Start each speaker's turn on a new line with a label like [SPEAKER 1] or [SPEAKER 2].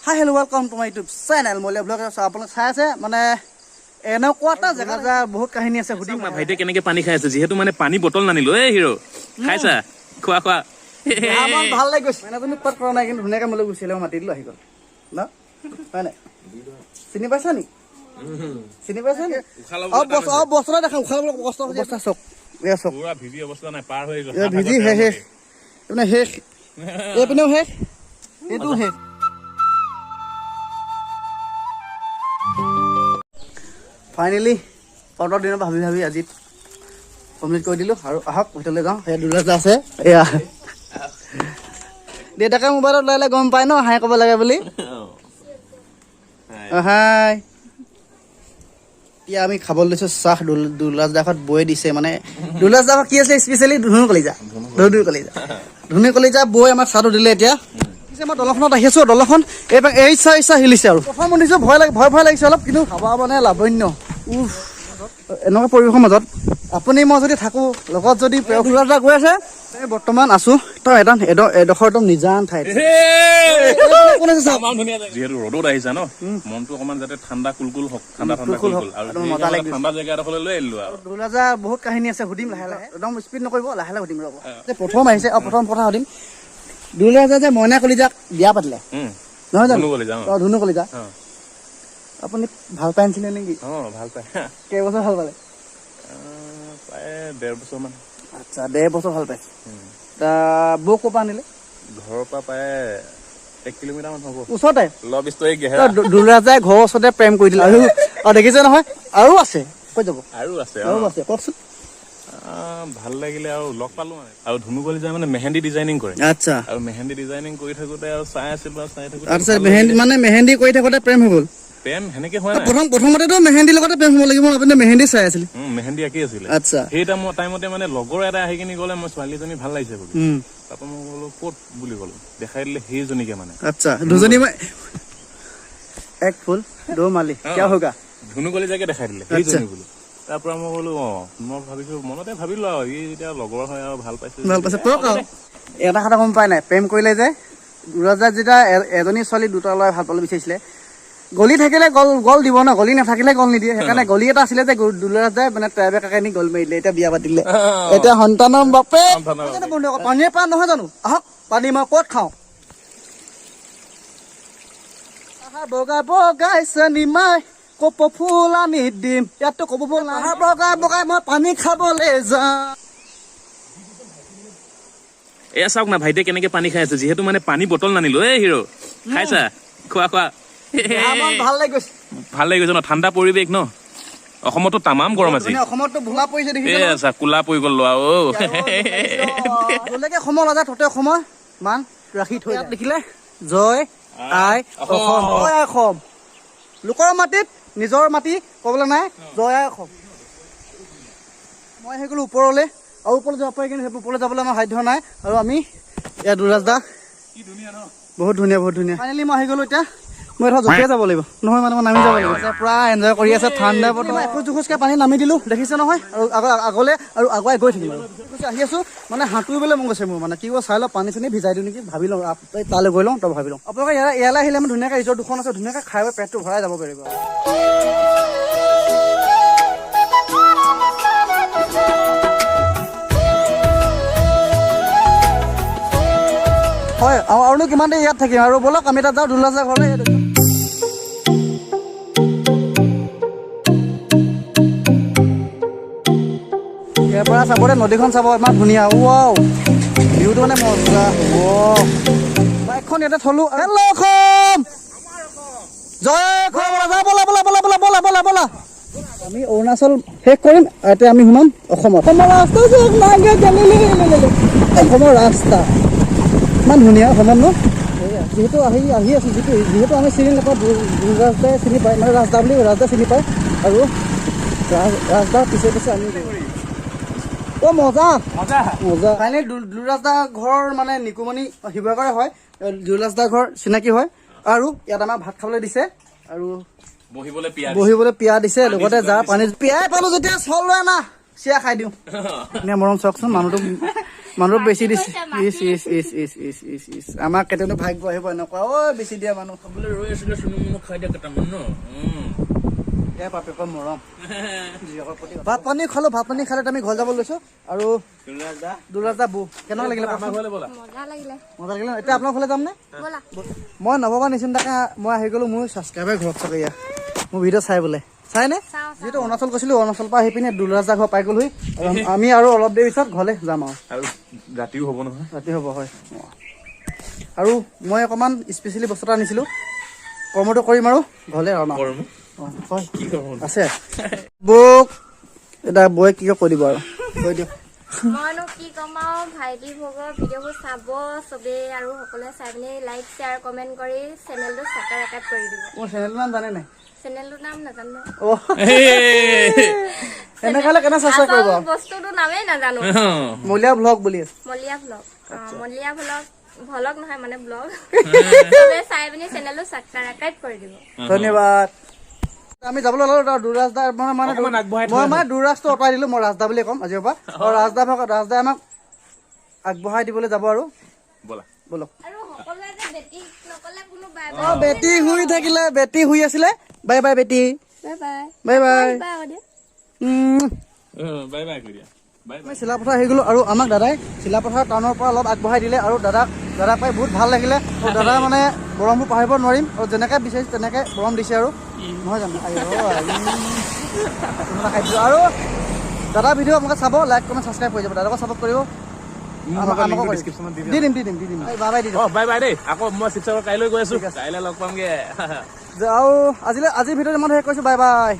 [SPEAKER 1] hi hello' welcome to my YouTube channel মই blog আপোনালোক চাই আছে মানে এনেকুৱা এটা জেগা যা বহুত কাহিনী আছে সুধিম
[SPEAKER 2] ভাইটিয়ে কেনেকে পানী খাই আছে যিহেতু মানে পানী বটল নানিলো এই হিৰো খাইছা খোৱা খোৱা
[SPEAKER 1] ভাল লাগি গৈছে মানে তুমি উৎপাত কৰা নাই কিন্তু ধুনীয়াকৈ মোলৈ গুচিলে মাতি দিলোঁ আহি গ'ল ন হয় নাই চিনি পাইছা নি চিনি পাইছা নি বস্তা দেখা উশাহ ল'বলৈ কষ্ট অৱস্থা চক এয়া চক
[SPEAKER 2] পুৰা ভিজি অৱস্থা নাই পাৰ হৈ গ'ল
[SPEAKER 1] ভিজি শেষ মানে শেষ এইপিনেও শেষ এইটো শেষ ফাইনেলি 15 দিনৰ ভাবি ভাবি আজি কমপ্লিট কৰি দিলোঁ আৰু আহক ভিতৰলৈ যাওঁ সেয়া দুলাজ আছে এয়া দেউতাকে মোবাইলত ওলালে গম পায় ন হাই ক'ব লাগে বুলি হাই এতিয়া আমি খাবলৈ লৈছোঁ চাহ দুলাজ দাসত বৈ দিছে মানে দুলাজ দাসত কি আছিলে স্পেচিয়েলি ধুনু কলিজা বৈ আমাক চাহটো দিলে এতিয়া মই দলংখনত আহি আছোঁ দলংখন এইবাৰ ইচ্ছা হিলিছে আৰু প্ৰথম শুনিছোঁ ভয় লাগিছে অলপ কিন্তু খাবা মানে লাভন্য এনেকুৱা পৰিৱেশৰ মাজত আপুনি মই যদি থাকোঁ লগত যদি পেৰফুলাৰ গৈ আছে বৰ্তমান আছোঁ তই এডোখৰ একদম নিজান ঠাইত
[SPEAKER 2] যিহেতু ৰ'দত আহিছা ন মনটো অকমান যাতে ঠাণ্ডা কুলকুল হওক ঠাণ্ডা জেগা এডোখৰলৈ লৈ আহিলো আৰু
[SPEAKER 1] দুলাজা বহুত কাহিনী আছে সুধিম লাহে লাহে একদম স্পীড নকৰিব লাহে লাহে সুধিম ৰ'ব প্ৰথম আহিছে প্ৰথম কথা সুধিম দুলাজা যে মইনা কলিজাক বিয়া পাতিলে নহয় জানো ধুনু কলিজা আপুনি ভাল পাই আনিছিলে নেকি
[SPEAKER 2] ভাল পায়
[SPEAKER 1] কেইবছৰ ভাল পালে
[SPEAKER 2] প্ৰায় 1.5 বছৰ মান
[SPEAKER 1] আচ্ছা 1.5 বছৰ ভাল পাইছে বৌ ক'ৰ পৰা আনিলে
[SPEAKER 2] ঘৰৰ পৰা প্ৰায় 1 কিলোমিটাৰ মান হ'ব
[SPEAKER 1] ওচৰতে
[SPEAKER 2] লভ ষ্টৰী
[SPEAKER 1] দুলাজাই ঘৰৰ ওচৰতে প্ৰেম কৰি দিলে আৰু দেখিছে নহয় আৰু আছে কৈ যাব
[SPEAKER 2] আৰু আছে
[SPEAKER 1] কওকচোন
[SPEAKER 2] ভাল লাগিলে আৰু লগ পালো আৰু ধুনু কলিজাই মানে মেহেন্দি ডিজাইনিং কৰে
[SPEAKER 1] আচ্ছা
[SPEAKER 2] আৰু মেহেন্দি ডিজাইনিং কৰি থাকোতে আৰু চাই থাকোতে
[SPEAKER 1] আচ্ছা মেহেন্দি কৰি থাকোতে প্ৰেম হৈ গ'ল
[SPEAKER 2] প্ৰেম সেনেকে হোৱা নাই
[SPEAKER 1] প্ৰথমতেতো মেহেন্দিৰ লগতে প্ৰেম হ'ব লাগিব আপুনি মেহেন্দি চাই আছিলে
[SPEAKER 2] মেহেন্দি আঁকি আছিলে
[SPEAKER 1] আচ্ছা
[SPEAKER 2] সেই টাইমতে মানে লগৰ এটা আহি কিনি গ'লে মই ছোৱালীজনী ভাল লাগিছে বুলি তাৰপৰা মই ক'লো ক'ত বুলি ক'লো দেখাই দিলে সেইজনীকে মানে
[SPEAKER 1] আচ্ছা দুজনী এক ফুল দো মালি কিয় হোগা
[SPEAKER 2] ধুনু কলিজাকে দেখাই দিলে সেইজনী বুলি তাৰ পৰা মই ক'লো মই ভাবিছো মনতে ভাবিলো আৰু ই এতিয়া লগৰ হয় আৰু ভাল পাইছে
[SPEAKER 1] তোক এটা কথা গম পাই নাই প্ৰেম কৰিলে যে দুলাজাত যেতিয়া এজনী ছোৱালী দুটা ল'ৰাই ভাল পাবলৈ বিচাৰিছিলে গলি থাকিলে গল দিব ন গলি নাথাকিলে গল নিদিয়ে সেইকাৰণে গলি এটা আছিলে যে দুলাজাই মানে ট্ৰাইবে কাকাই নি গল মাৰিলে এতিয়া বিয়া পাতিলে এতিয়া সন্তানৰ বাপে পানীয়ে পাণ নহয় জানো আহক পানী মই ক'ত খাওঁ বগাইছে নিমাই কপ ফুল আনি দিম ইয়াততো কপ ফুল নাই বগাই মই পানী খাবলৈ যাম
[SPEAKER 2] এয়া চাওক না ভাইটিয়ে কেনেকে পানী খাই আছে যিহেতু মানে পানী বটল নানিলো এই হিৰো খাইছা খোৱা
[SPEAKER 1] ভাল লাগি
[SPEAKER 2] গৈছে ন ঠাণ্ডা পৰিৱেশ ন অসমতো তামাম গৰম আছে
[SPEAKER 1] অসমতো ভুঙা পৰিছে
[SPEAKER 2] আচ্ছা কোলা পৰি গ'ল লোৱা
[SPEAKER 1] সময় নাযায় ততে সময় মান ৰাখি থৈ দেখিলে জয় আই অসম লোকৰ মাটিত নিজৰ মাটি ক'বলৈ নাই জয় আই অসম মই সেই গ'লো ওপৰলৈ আৰু ওপৰলৈ যাব পাৰি কিন্তু সেই ওপৰলৈ যাবলৈ আমাৰ সাধ্য নাই আৰু আমি ইয়াত দুলাজ দা বহুত ধুনীয়া ফাইনেলি মই আহি গ'লো এতিয়া মই এটা জঁপিয়াই যাব লাগিব নহয় মানে মই নামি যাব লাগিব পুৰা এনজয় কৰি আছে ঠাণ্ডা বতৰ এখোজকে পানী নামি দিলোঁ দেখিছে নহয় আৰু আগলৈ আৰু আগুৱাই গৈ থাকিম আৰু আহি আছোঁ মানে সাঁতুৰিবলৈ মন গৈছে মোৰ মানে কি চাই লওঁ পানী চানী ভিজাই দিওঁ নেকি ভাবি লওঁ তালৈ গৈ লওঁ তই ভাবি লওঁ আপোনালোকে ইয়ালৈ আহিলে আমি ধুনীয়াকৈ ৰিজৰ্ট দুখন আছে ধুনীয়াকৈ খাই বৈ পেটটো ভৰাই যাব পাৰিব হয় আৰুনো কিমান দেৰি ইয়াত থাকিম আৰু ব'লক আমি তাত যাওঁ দুলাজা ঘৰলৈ ইয়াৰ পৰা চাব দে নদীখন চাব ইমান ধুনীয়া ভিউটো মানে মজা বাইকখন ইয়াতে থলোঁ হেল্ল' অসম জয় বলা আমি অৰুণাচল শেষ কৰিম এতিয়া আমি সোমাম অসমৰ ৰাস্তা ইমান ধুনীয়া অসমত ন যিহেতু আহি আছোঁ যিহেতু আমি চিনি নাপাওঁ দুলাজাই চিনি পায় মানে ৰাজদা বুলি ৰাজদা চিনি পায় আৰু ৰাজদাৰ পিছে আমি মজা ফাইনেলি দুলাজ দা ঘৰ মানে নিকুমণি শিৱসাগৰে হয় দুলাজ দা ঘৰ চিনাকি হয় আৰু ইয়াত আমাক ভাত খাবলৈ দিছে আৰু বহিবলৈ পিয়া দিছে লগতে যাৰ পানী পিয়াই পালোঁ যেতিয়া চল লৈ না চিৰা খাই দিওঁ মৰম চাওকচোন মানুহটো মানুহ বেছি দিছে আমাক কেতিয়ানো ভাগ্য আহিব এনেকুৱা বেছি দিয়া মানুহ
[SPEAKER 2] খাবলৈ ৰৈ আছিলে চুনু মুনু খাই দিয়া কেইটামান ন
[SPEAKER 1] বাপেকৰ মৰম ভাত পানী খালো ভাত পানী খালে আমি ঘৰ যাব লৈছো আৰু দুলাজ দা বৌ কেনেকুৱা লাগিলে
[SPEAKER 2] আমাৰ ঘৰলৈ ব'লা
[SPEAKER 3] মজা লাগিলে
[SPEAKER 1] এতিয়া আপোনাৰ ঘৰলৈ যাম নে মই নভবা নিচিন্তাকে মই আহি গলো মোৰ ছাবস্ক্ৰাইবাৰ ঘৰত চাগে ইয়াৰ মোৰ ভিডিঅ' চাই বোলে চাইনে যিহেতু অৰুণাচল গৈছিলো অৰুণাচলৰ পৰা আহি পিনে দুলাজ দা ঘৰ পাই গলোহি আমি আৰু অলপ দেৰি পিছত ঘৰলৈ যাম
[SPEAKER 2] আৰু ৰাতিও হ'ব নহয়
[SPEAKER 1] ৰাতি হ'ব হয় আৰু মই অকণমান স্পেচিয়েলি বস্তু এটা আনিছিলো কৰ্মটো কৰিম আৰু ঘৰলৈ আছে বৌক এটা বৌয়ে কি কৈ দিব আৰু কৈ দিয়ক
[SPEAKER 3] মইনো কি কম আৰু ভাইটি ভোগৰ ভিডিঅ'বোৰ চাব চবেই আৰু সকলোৱে চাই পিনি লাইক শ্বেয়াৰ কমেণ্ট কৰি চেনেলটো ছাবস্ক্ৰাইব কৰি দিব
[SPEAKER 1] মোৰ চেনেলটোৰ নাম জানে নাই
[SPEAKER 3] চেনেলটোৰ নাম নাজানো
[SPEAKER 1] এনেকৈ হ'লে কেনে ছাবস্ক্ৰাইব কৰিব
[SPEAKER 3] বস্তুটোৰ নামেই নাজানো
[SPEAKER 1] মলীয়া ব্লগ বুলি আছে
[SPEAKER 3] Maliya vlog Maliya vlog vlog নহয় মানে ব্লগ চবেই চাই পিনি চেনেলটো ছাবস্ক্ৰাইব কৰি দিব
[SPEAKER 1] ধন্যবাদ আমি যাবলৈ ওলালো দুৰাজ দা মানে দুৰাজটো আঁতৰাই দিলো মই ৰাজদা বুলি ক'ম আজিৰ পৰা আৰু ৰাজদাই আমাক আগবঢ়াই দিবলৈ যাব আৰু বলক বেটি শুই থাকিলে বেটি শুই আছিলে বাই বাই বেটি বাই বাই আমি চিলাপথাৰ আহি গলো আৰু আমাক দাদাই চিলাপথাৰ টাউনৰ পৰা অলপ আগবঢ়াই দিলে আৰু দাদাক পাই বহুত ভাল লাগিলে আৰু দাদা মানে গৰমবোৰ পাহৰিব নোৱাৰিম আৰু যেনেকৈ বিচাৰিছে তেনেকৈ গৰম দিছে আৰু নহয় জানো আৰু দাদা ভিডিঅ' আপোনালোকে চাব লাইক কমেণ্ট ছাবস্ক্ৰাইব কৰি যাব দাদাকো ছাপোৰ্ট কৰিব দি দিম বাই বাই দি দিম
[SPEAKER 2] বাই বাই দেই আকৌ মই শিৱসাগৰ কাইলৈ গৈ আছো কাইলৈ লগ পামগে
[SPEAKER 1] আৰু আজিৰ ভিডিঅ'ত ইমান শেষ কৰিছো বাই বাই